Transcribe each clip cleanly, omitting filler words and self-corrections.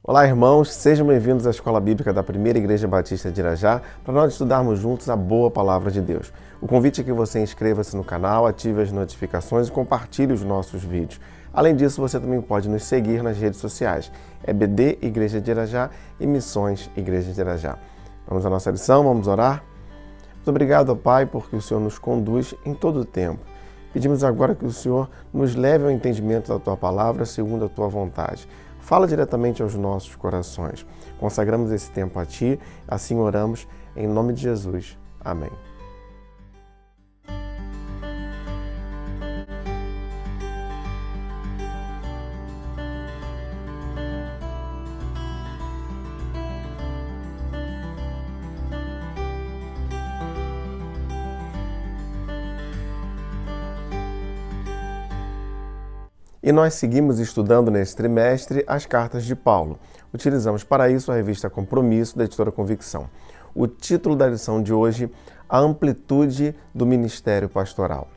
Olá, irmãos, sejam bem-vindos à Escola Bíblica da Primeira Igreja Batista de Irajá, para nós estudarmos juntos a boa palavra de Deus. O convite é que você inscreva-se no canal, ative as notificações e compartilhe os nossos vídeos. Além disso, você também pode nos seguir nas redes sociais, EBD Igreja de Irajá e Missões Igreja de Irajá. Vamos à nossa lição, vamos orar? Muito obrigado, Pai, porque o Senhor nos conduz em todo o tempo. Pedimos agora que o Senhor nos leve ao entendimento da Tua palavra segundo a Tua vontade. Fala diretamente aos nossos corações. Consagramos esse tempo a Ti, assim oramos, em nome de Jesus. Amém. E nós seguimos estudando nesse trimestre as cartas de Paulo. Utilizamos para isso a revista Compromisso, da editora Convicção. O título da lição de hoje, A Amplitude do Ministério Pastoral.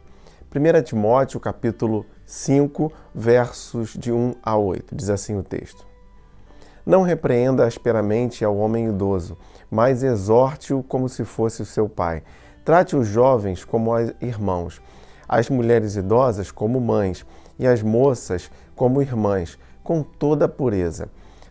1 Timóteo, capítulo 5, versos de 1 a 8, diz assim o texto. Não repreenda asperamente ao homem idoso, mas exorte-o como se fosse o seu pai. Trate os jovens como irmãos, as mulheres idosas como mães, e as moças como irmãs, com toda a pureza.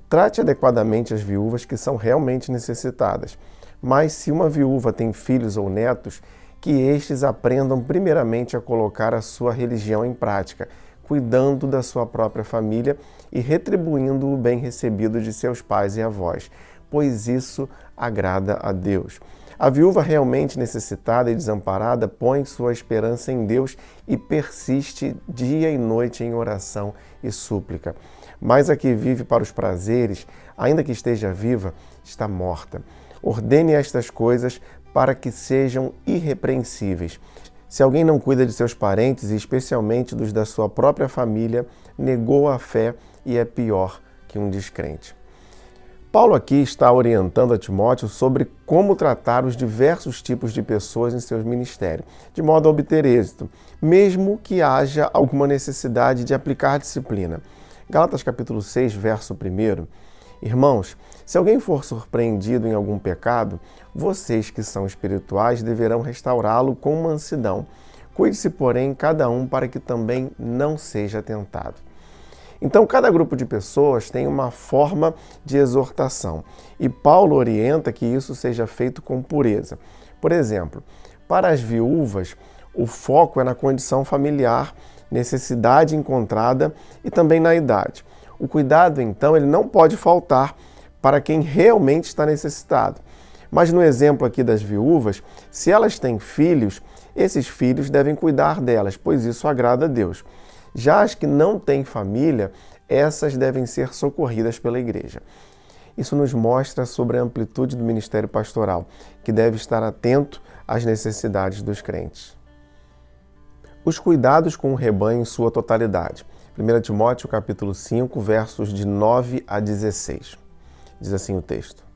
Trate adequadamente as viúvas que são realmente necessitadas. Mas se uma viúva tem filhos ou netos, que estes aprendam primeiramente a colocar a sua religião em prática, cuidando da sua própria família e retribuindo o bem recebido de seus pais e avós, pois isso agrada a Deus. A viúva realmente necessitada e desamparada põe sua esperança em Deus e persiste dia e noite em oração e súplica. Mas a que vive para os prazeres, ainda que esteja viva, está morta. Ordene estas coisas para que sejam irrepreensíveis. Se alguém não cuida de seus parentes, e especialmente dos da sua própria família, negou a fé e é pior que um descrente. Paulo aqui está orientando a Timóteo sobre como tratar os diversos tipos de pessoas em seus ministérios, de modo a obter êxito, mesmo que haja alguma necessidade de aplicar disciplina. Gálatas capítulo 6, verso 1. Irmãos, se alguém for surpreendido em algum pecado, vocês que são espirituais deverão restaurá-lo com mansidão. Cuide-se, porém, cada um para que também não seja tentado. Então, cada grupo de pessoas tem uma forma de exortação e Paulo orienta que isso seja feito com pureza. Por exemplo, para as viúvas, o foco é na condição familiar, necessidade encontrada e também na idade. O cuidado, então, ele não pode faltar para quem realmente está necessitado. Mas no exemplo aqui das viúvas, se elas têm filhos, esses filhos devem cuidar delas, pois isso agrada a Deus. Já as que não têm família, essas devem ser socorridas pela igreja. Isso nos mostra sobre a amplitude do ministério pastoral, que deve estar atento às necessidades dos crentes. Os cuidados com o rebanho em sua totalidade. 1 Timóteo capítulo 5, versos de 9 a 16. Diz assim o texto.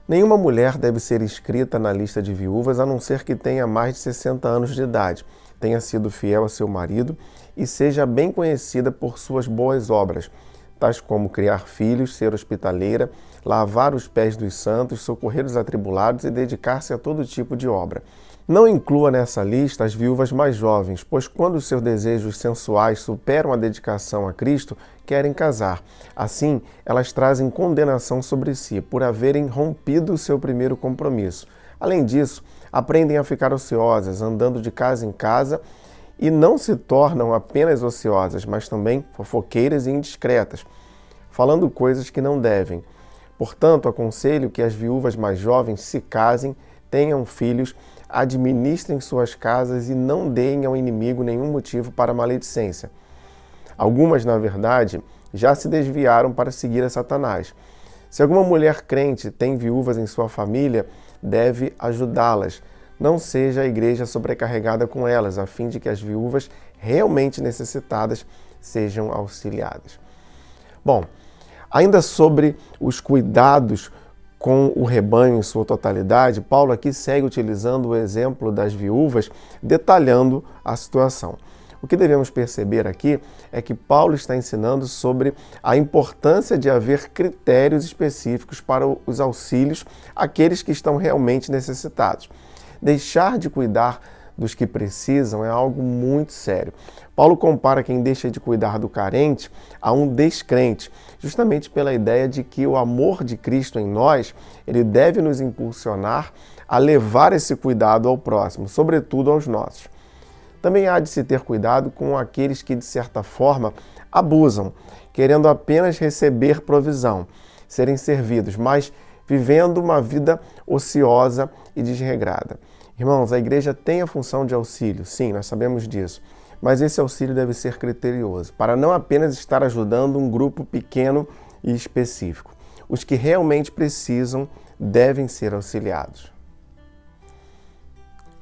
Nenhuma mulher deve ser inscrita na lista de viúvas, a não ser que tenha mais de 60 anos de idade, tenha sido fiel a seu marido e seja bem conhecida por suas boas obras, tais como criar filhos, ser hospitaleira, lavar os pés dos santos, socorrer os atribulados e dedicar-se a todo tipo de obra. Não inclua nessa lista as viúvas mais jovens, pois quando os seus desejos sensuais superam a dedicação a Cristo, querem casar. Assim, elas trazem condenação sobre si, por haverem rompido o seu primeiro compromisso. Além disso, aprendem a ficar ociosas, andando de casa em casa, e não se tornam apenas ociosas, mas também fofoqueiras e indiscretas, falando coisas que não devem. Portanto, aconselho que as viúvas mais jovens se casem, tenham filhos, administrem suas casas e não deem ao inimigo nenhum motivo para maledicência. Algumas, na verdade, já se desviaram para seguir a Satanás. Se alguma mulher crente tem viúvas em sua família, deve ajudá-las. Não seja a igreja sobrecarregada com elas, a fim de que as viúvas realmente necessitadas sejam auxiliadas. Bom, ainda sobre os cuidados com o rebanho em sua totalidade, Paulo aqui segue utilizando o exemplo das viúvas, detalhando a situação. O que devemos perceber aqui é que Paulo está ensinando sobre a importância de haver critérios específicos para os auxílios àqueles que estão realmente necessitados. Deixar de cuidar dos que precisam é algo muito sério. Paulo compara quem deixa de cuidar do carente a um descrente, justamente pela ideia de que o amor de Cristo em nós, ele deve nos impulsionar a levar esse cuidado ao próximo, sobretudo aos nossos. Também há de se ter cuidado com aqueles que, de certa forma, abusam, querendo apenas receber provisão, serem servidos, mas vivendo uma vida ociosa e desregrada. Irmãos, a igreja tem a função de auxílio, sim, nós sabemos disso, mas esse auxílio deve ser criterioso, para não apenas estar ajudando um grupo pequeno e específico. Os que realmente precisam devem ser auxiliados.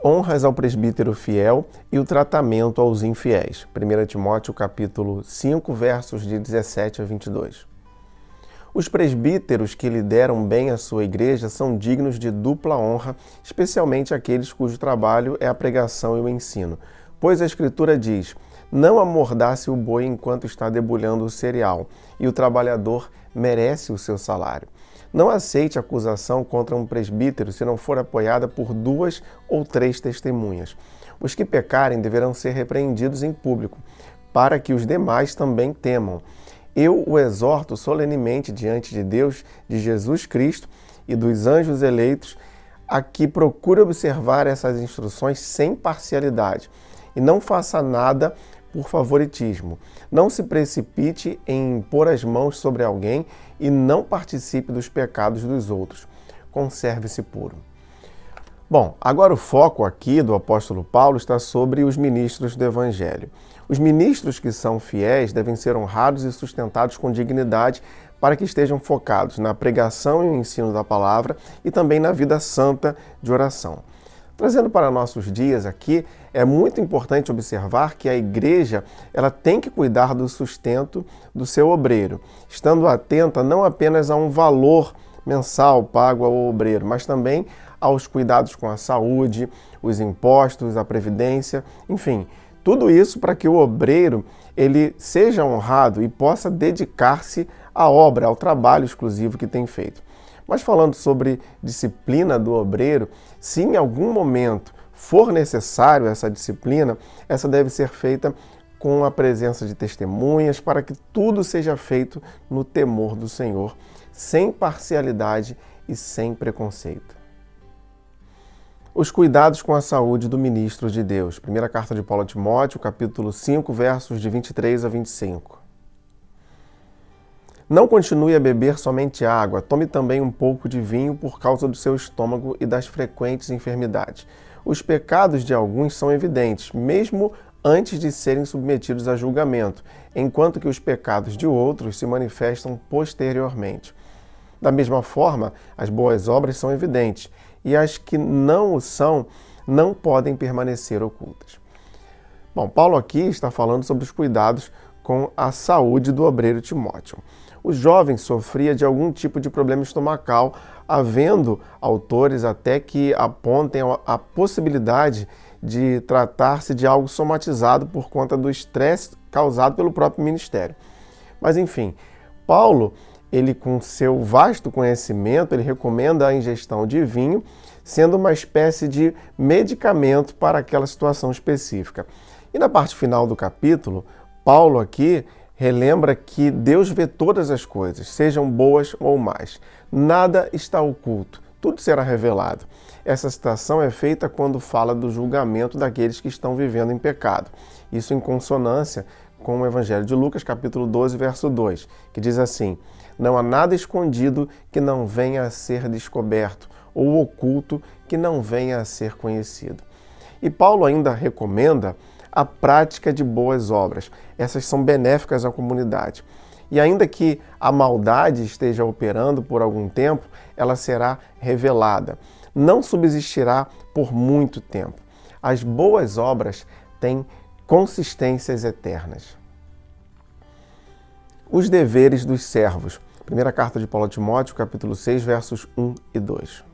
Honras ao presbítero fiel e o tratamento aos infiéis. 1 Timóteo capítulo 5, versos de 17 a 22. Os presbíteros que lideram bem a sua igreja são dignos de dupla honra, especialmente aqueles cujo trabalho é a pregação e o ensino. Pois a Escritura diz: não amordace o boi enquanto está debulhando o cereal, e o trabalhador merece o seu salário. Não aceite acusação contra um presbítero se não for apoiada por 2 ou 3 testemunhas. Os que pecarem deverão ser repreendidos em público, para que os demais também temam. Eu o exorto solenemente diante de Deus, de Jesus Cristo e dos anjos eleitos, a que procure observar essas instruções sem parcialidade e não faça nada por favoritismo. Não se precipite em impor as mãos sobre alguém e não participe dos pecados dos outros. Conserve-se puro. Bom, agora o foco aqui do apóstolo Paulo está sobre os ministros do Evangelho. Os ministros que são fiéis devem ser honrados e sustentados com dignidade para que estejam focados na pregação e no ensino da palavra e também na vida santa de oração. Trazendo para nossos dias aqui, é muito importante observar que a igreja ela tem que cuidar do sustento do seu obreiro, estando atenta não apenas a um valor mensal pago ao obreiro, mas também aos cuidados com a saúde, os impostos, a previdência, enfim, tudo isso para que o obreiro ele seja honrado e possa dedicar-se à obra, ao trabalho exclusivo que tem feito. Mas falando sobre disciplina do obreiro, se em algum momento for necessário essa disciplina, essa deve ser feita com a presença de testemunhas para que tudo seja feito no temor do Senhor, sem parcialidade e sem preconceito. Os cuidados com a saúde do ministro de Deus. Primeira carta de Paulo a Timóteo, capítulo 5, versos de 23 a 25. Não continue a beber somente água, tome também um pouco de vinho por causa do seu estômago e das frequentes enfermidades. Os pecados de alguns são evidentes, mesmo antes de serem submetidos a julgamento, enquanto que os pecados de outros se manifestam posteriormente. Da mesma forma, as boas obras são evidentes, e as que não o são não podem permanecer ocultas. Bom, Paulo aqui está falando sobre os cuidados com a saúde do obreiro Timóteo. O jovem sofria de algum tipo de problema estomacal, havendo autores até que apontem a possibilidade de tratar-se de algo somatizado por conta do estresse causado pelo próprio ministério. Mas enfim, Paulo, ele com seu vasto conhecimento, ele recomenda a ingestão de vinho, sendo uma espécie de medicamento para aquela situação específica. E na parte final do capítulo, Paulo aqui relembra que Deus vê todas as coisas, sejam boas ou más. Nada está oculto, tudo será revelado. Essa citação é feita quando fala do julgamento daqueles que estão vivendo em pecado. Isso em consonância com o Evangelho de Lucas, capítulo 12, verso 2, que diz assim: não há nada escondido que não venha a ser descoberto, ou oculto que não venha a ser conhecido. E Paulo ainda recomenda a prática de boas obras. Essas são benéficas à comunidade. E ainda que a maldade esteja operando por algum tempo, ela será revelada. Não subsistirá por muito tempo. As boas obras têm consistências eternas. Os deveres dos servos. Primeira carta de Paulo a Timóteo, capítulo 6, versos 1 e 2.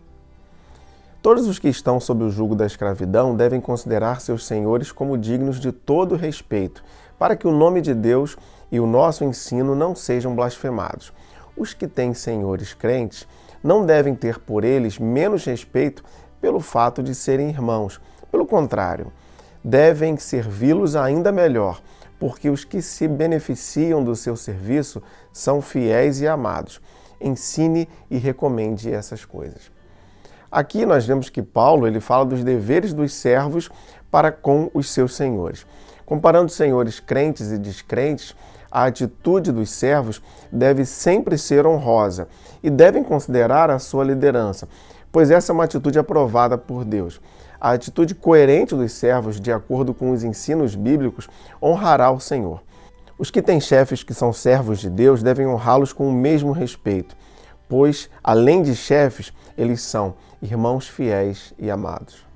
Todos os que estão sob o jugo da escravidão devem considerar seus senhores como dignos de todo respeito, para que o nome de Deus e o nosso ensino não sejam blasfemados. Os que têm senhores crentes não devem ter por eles menos respeito pelo fato de serem irmãos. Pelo contrário, devem servi-los ainda melhor, porque os que se beneficiam do seu serviço são fiéis e amados. Ensine e recomende essas coisas. Aqui nós vemos que Paulo ele fala dos deveres dos servos para com os seus senhores. Comparando senhores crentes e descrentes, a atitude dos servos deve sempre ser honrosa e devem considerar a sua liderança, pois essa é uma atitude aprovada por Deus. A atitude coerente dos servos, de acordo com os ensinos bíblicos, honrará o Senhor. Os que têm chefes que são servos de Deus devem honrá-los com o mesmo respeito, pois, além de chefes, eles são irmãos fiéis e amados.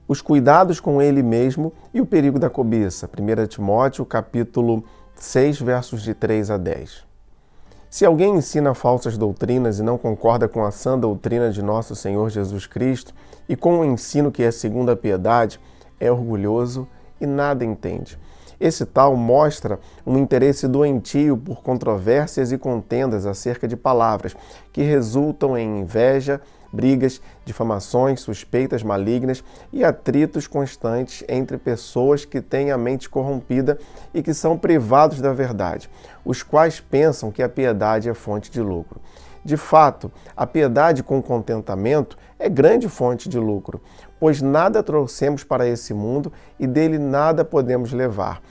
Os cuidados com ele mesmo e o perigo da cobiça. 1 Timóteo, capítulo 6, versos de 3 a 10. Se alguém ensina falsas doutrinas e não concorda com a sã doutrina de nosso Senhor Jesus Cristo e com o ensino que é segundo a piedade, é orgulhoso e nada entende. Esse tal mostra um interesse doentio por controvérsias e contendas acerca de palavras, que resultam em inveja, brigas, difamações, suspeitas malignas e atritos constantes entre pessoas que têm a mente corrompida e que são privados da verdade, os quais pensam que a piedade é fonte de lucro. De fato, a piedade com contentamento é grande fonte de lucro, pois nada trouxemos para esse mundo e dele nada podemos levar.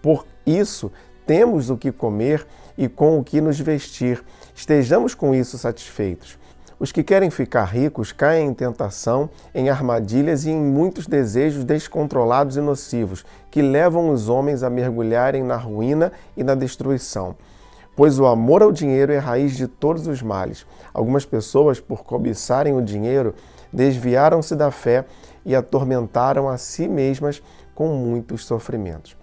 Por isso, temos o que comer e com o que nos vestir. Estejamos com isso satisfeitos. Os que querem ficar ricos caem em tentação, em armadilhas e em muitos desejos descontrolados e nocivos, que levam os homens a mergulharem na ruína e na destruição. Pois o amor ao dinheiro é a raiz de todos os males. Algumas pessoas, por cobiçarem o dinheiro, desviaram-se da fé e atormentaram a si mesmas com muitos sofrimentos.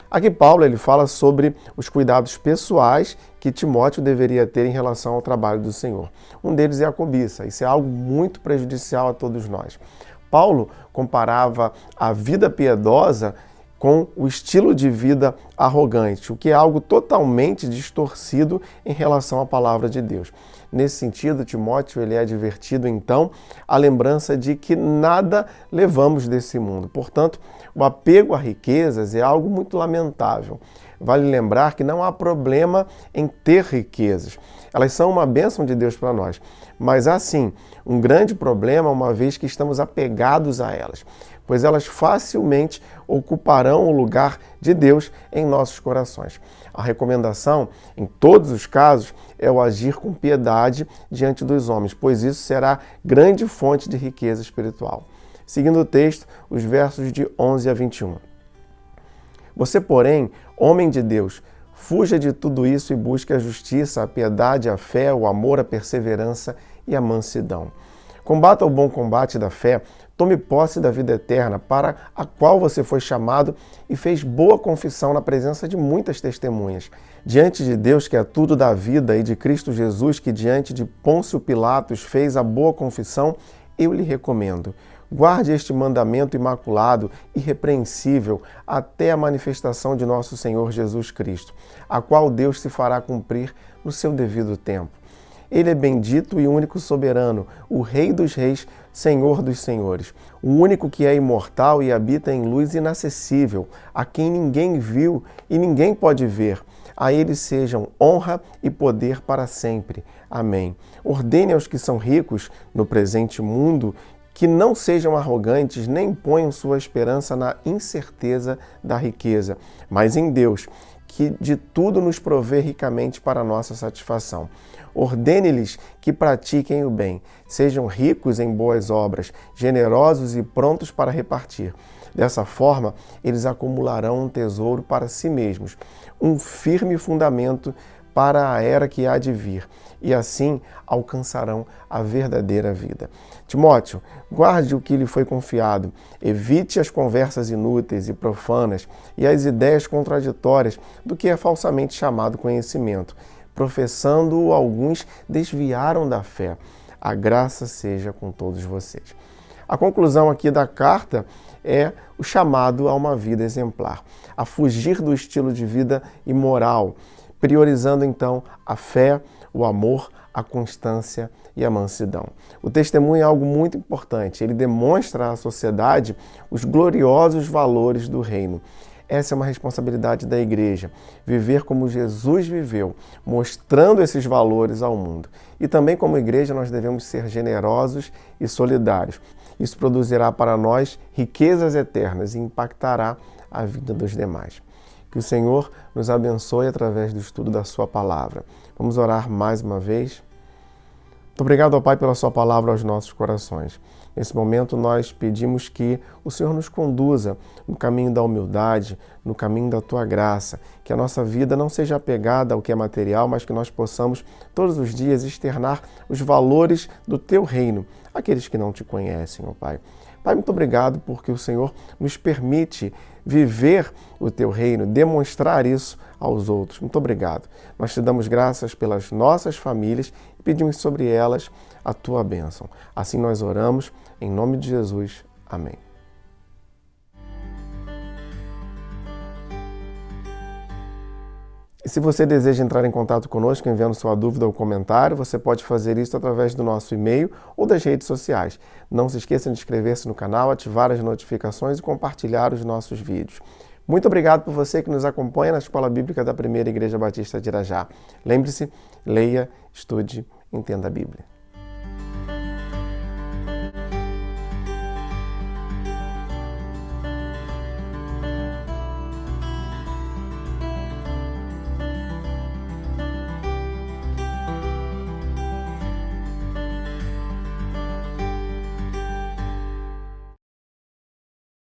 Aqui Paulo ele fala sobre os cuidados pessoais que Timóteo deveria ter em relação ao trabalho do Senhor. Um deles é a cobiça. Isso é algo muito prejudicial a todos nós. Paulo comparava a vida piedosa com o estilo de vida arrogante, o que é algo totalmente distorcido em relação à palavra de Deus. Nesse sentido, Timóteo ele é advertido, então, a lembrança de que nada levamos desse mundo. Portanto, o apego a riquezas é algo muito lamentável. Vale lembrar que não há problema em ter riquezas. Elas são uma bênção de Deus para nós. Mas há sim um grande problema, uma vez que estamos apegados a elas, pois elas facilmente ocuparão o lugar de Deus em nossos corações. A recomendação, em todos os casos, é o agir com piedade diante dos homens, pois isso será grande fonte de riqueza espiritual. Seguindo o texto, os versos de 11 a 21. Você, porém, homem de Deus, fuja de tudo isso e busque a justiça, a piedade, a fé, o amor, a perseverança e a mansidão. Combata o bom combate da fé, tome posse da vida eterna, para a qual você foi chamado e fez boa confissão na presença de muitas testemunhas. Diante de Deus, que é tudo da vida, e de Cristo Jesus, que diante de Pôncio Pilatos fez a boa confissão, eu lhe recomendo. Guarde este mandamento imaculado, irrepreensível, até a manifestação de nosso Senhor Jesus Cristo, a qual Deus se fará cumprir no seu devido tempo. Ele é bendito e único soberano, o Rei dos reis, Senhor dos senhores, o único que é imortal e habita em luz inacessível, a quem ninguém viu e ninguém pode ver. A ele sejam honra e poder para sempre. Amém. Ordene aos que são ricos no presente mundo que não sejam arrogantes nem ponham sua esperança na incerteza da riqueza, mas em Deus, que de tudo nos provê ricamente para a nossa satisfação. Ordene-lhes que pratiquem o bem, sejam ricos em boas obras, generosos e prontos para repartir. Dessa forma, eles acumularão um tesouro para si mesmos, um firme fundamento para a era que há de vir, e assim alcançarão a verdadeira vida. Timóteo, guarde o que lhe foi confiado, evite as conversas inúteis e profanas e as ideias contraditórias do que é falsamente chamado conhecimento. Professando-o, alguns desviaram da fé. A graça seja com todos vocês. A conclusão aqui da carta é o chamado a uma vida exemplar, a fugir do estilo de vida imoral, priorizando então a fé, o amor, a constância e a mansidão. O testemunho é algo muito importante, ele demonstra à sociedade os gloriosos valores do reino. Essa é uma responsabilidade da igreja, viver como Jesus viveu, mostrando esses valores ao mundo. E também como igreja nós devemos ser generosos e solidários. Isso produzirá para nós riquezas eternas e impactará a vida dos demais. Que o Senhor nos abençoe através do estudo da sua palavra. Vamos orar mais uma vez? Muito obrigado, ó Pai, pela sua palavra aos nossos corações. Nesse momento nós pedimos que o Senhor nos conduza no caminho da humildade, no caminho da tua graça, que a nossa vida não seja apegada ao que é material, mas que nós possamos todos os dias externar os valores do teu reino, àqueles que não te conhecem, ó Pai. Pai, muito obrigado porque o Senhor nos permite viver o teu reino, demonstrar isso aos outros. Muito obrigado. Nós te damos graças pelas nossas famílias e pedimos sobre elas a tua bênção. Assim nós oramos, em nome de Jesus. Amém. E se você deseja entrar em contato conosco enviando sua dúvida ou comentário, você pode fazer isso através do nosso e-mail ou das redes sociais. Não se esqueça de inscrever-se no canal, ativar as notificações e compartilhar os nossos vídeos. Muito obrigado por você que nos acompanha na Escola Bíblica da Primeira Igreja Batista de Irajá. Lembre-se, leia, estude, entenda a Bíblia.